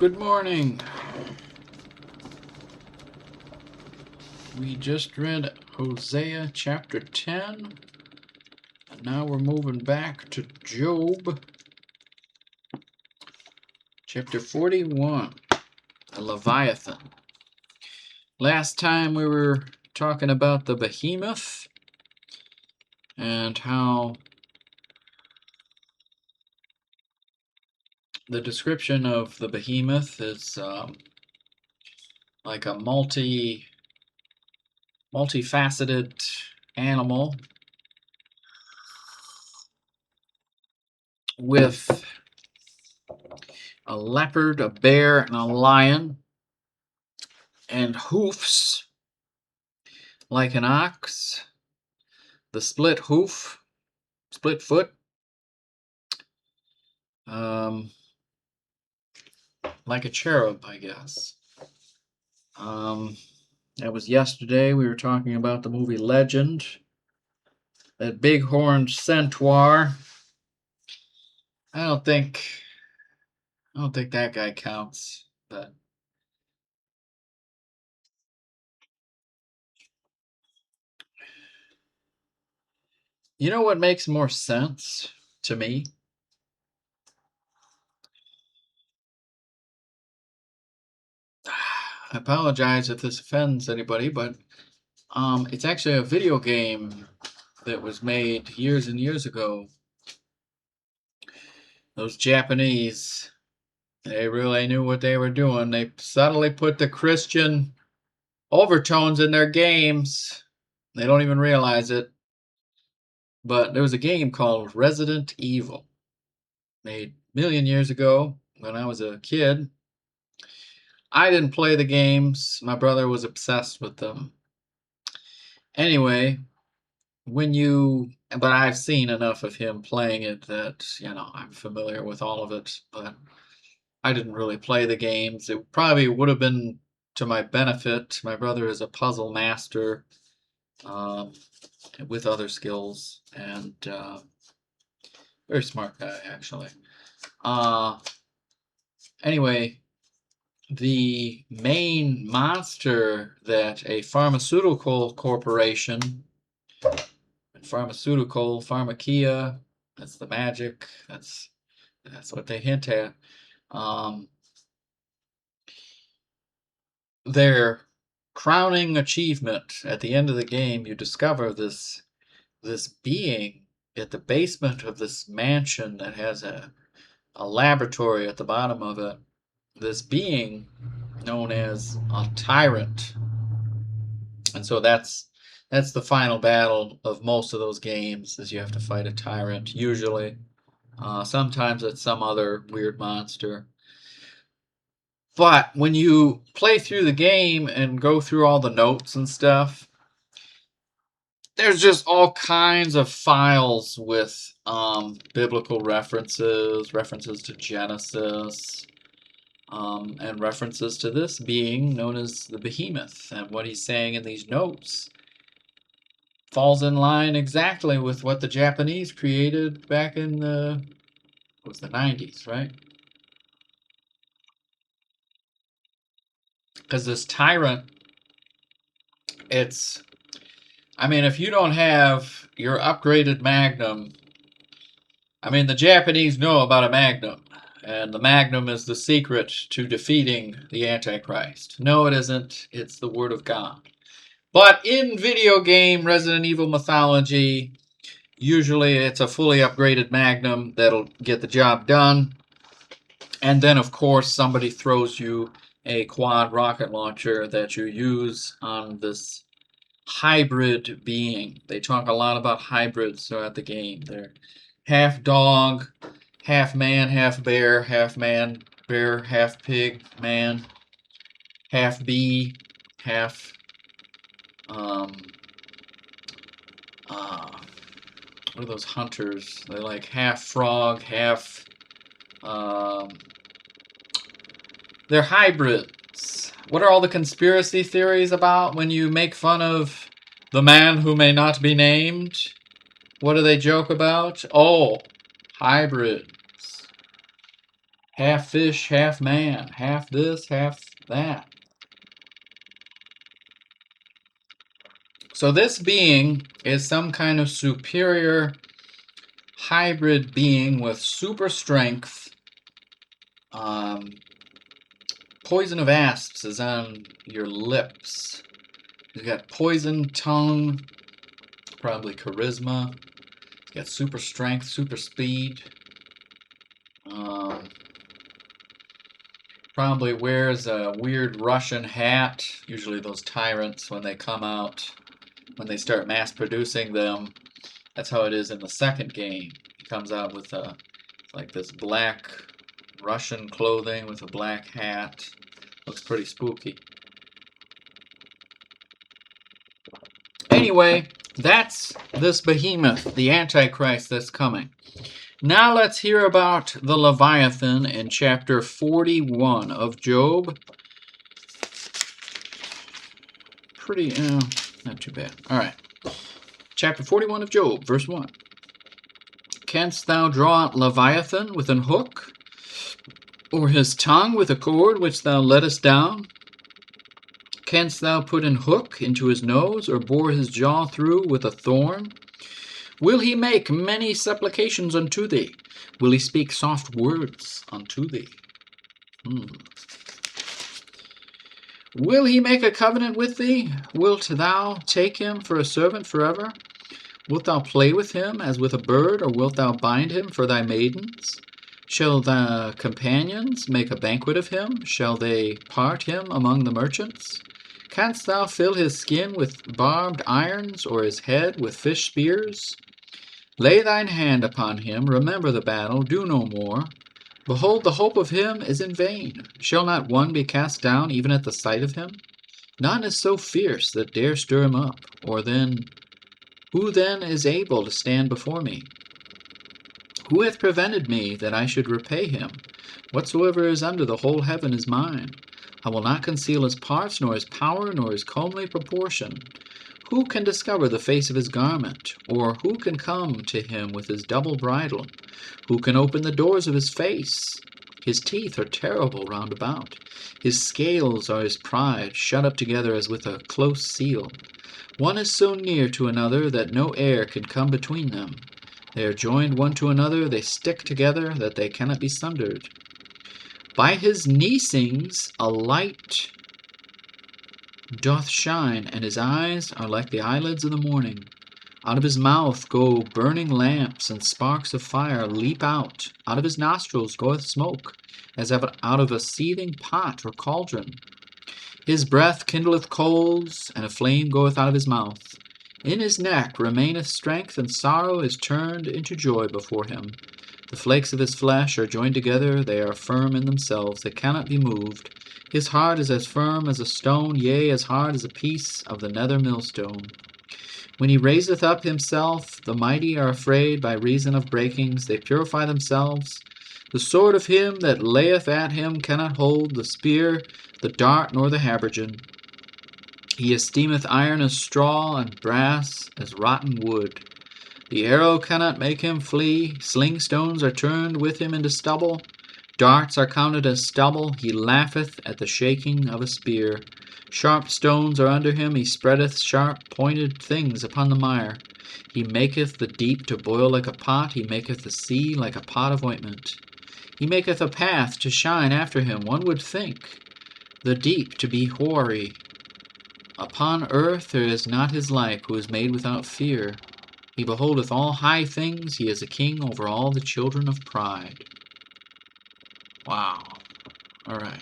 Good morning. We just read Hosea chapter 10, and now we're moving back to Job chapter 41, the Leviathan. Last time we were talking about the behemoth and how the description of the behemoth is like a multifaceted animal with a leopard, a bear, and a lion, and hoofs like an ox, the split foot, like a cherub, I guess. That was yesterday. We were talking about the movie Legend. That big-horned centaur. I don't think that guy counts. But you know what makes more sense to me? I apologize if this offends anybody, but it's actually a video game that was made years and years ago. Those Japanese, they really knew what they were doing. They subtly put the Christian overtones in their games. They don't even realize it. But there was a game called Resident Evil, made a million years ago when I was a kid. I didn't play the games. My brother was obsessed with them. Anyway, but I've seen enough of him playing it that, I'm familiar with all of it, but I didn't really play the games. It probably would have been to my benefit. My brother is a puzzle master with other skills, and very smart guy, actually. Anyway, the main monster that a pharmaceutical corporation, pharmakia, that's the magic, that's what they hint at. Their crowning achievement at the end of the game, you discover this being at the basement of this mansion that has a laboratory at the bottom of it. This being known as a tyrant. And so that's the final battle of most of those games, is you have to fight a tyrant, usually. Sometimes it's some other weird monster. But when you play through the game and go through all the notes and stuff, there's just all kinds of files with biblical references to Genesis, and references to this being known as the behemoth. And what he's saying in these notes falls in line exactly with what the Japanese created back in the 90s, right? Because this tyrant, if you don't have your upgraded Magnum, the Japanese know about a Magnum, and the Magnum is the secret to defeating the Antichrist. No, it isn't. It's the Word of God. But in video game Resident Evil mythology, usually it's a fully upgraded Magnum that'll get the job done. And then, of course, somebody throws you a quad rocket launcher that you use on this hybrid being. They talk a lot about hybrids throughout the game. They're half dog, half man, half bear, bear, half pig, man, half bee, half what are those hunters? They're like half frog, half they're hybrids. What are all the conspiracy theories about when you make fun of the man who may not be named? What do they joke about? Oh, hybrids. half fish, half man, half this, half that. So this being is some kind of superior hybrid being with super strength. Poison of asps is on your lips. He's got poison tongue, probably charisma. He's got super strength, super speed. Probably wears a weird Russian hat. Usually those tyrants, when they come out, when they start mass producing them, that's how it is in the second game. He comes out with like this black Russian clothing with a black hat. Looks pretty spooky. Anyway, that's this behemoth, the Antichrist that's coming. Now let's hear about the Leviathan in chapter 41 of Job. Pretty, not too bad. All right. Chapter 41 of Job, verse 1. Canst thou draw out Leviathan with an hook, or his tongue with a cord which thou lettest down? Canst thou put an hook into his nose, or bore his jaw through with a thorn? Will he make many supplications unto thee? Will he speak soft words unto thee? Will he make a covenant with thee? Wilt thou take him for a servant forever? Wilt thou play with him as with a bird, or wilt thou bind him for thy maidens? Shall thy companions make a banquet of him? Shall they part him among the merchants? Canst thou fill his skin with barbed irons, or his head with fish spears? Lay thine hand upon him, remember the battle, do no more. Behold, the hope of him is in vain. Shall not one be cast down even at the sight of him? None is so fierce that dare stir him up, who then is able to stand before me? Who hath prevented me that I should repay him? Whatsoever is under the whole heaven is mine. I will not conceal his parts, nor his power, nor his comely proportion. Who can discover the face of his garment? Or who can come to him with his double bridle? Who can open the doors of his face? His teeth are terrible round about. His scales are his pride, shut up together as with a close seal. One is so near to another that no air can come between them. They are joined one to another, they stick together, that they cannot be sundered. By his neesings a light doth shine, and his eyes are like the eyelids of the morning. Out of his mouth go burning lamps, and sparks of fire leap out. Out of his nostrils goeth smoke, as out of a seething pot or cauldron. His breath kindleth coals, and a flame goeth out of his mouth. In his neck remaineth strength, and sorrow is turned into joy before him. The flakes of his flesh are joined together, they are firm in themselves, they cannot be moved. His heart is as firm as a stone, yea, as hard as a piece of the nether millstone. When he raiseth up himself, the mighty are afraid by reason of breakings, they purify themselves. The sword of him that layeth at him cannot hold, the spear, the dart, nor the habergeon. He esteemeth iron as straw, and brass as rotten wood. The arrow cannot make him flee, sling stones are turned with him into stubble. Darts are counted as stubble, he laugheth at the shaking of a spear. Sharp stones are under him, he spreadeth sharp pointed things upon the mire. He maketh the deep to boil like a pot, he maketh the sea like a pot of ointment. He maketh a path to shine after him, one would think the deep to be hoary. Upon earth there is not his like, who is made without fear. He beholdeth all high things, he is a king over all the children of pride. Wow. All right.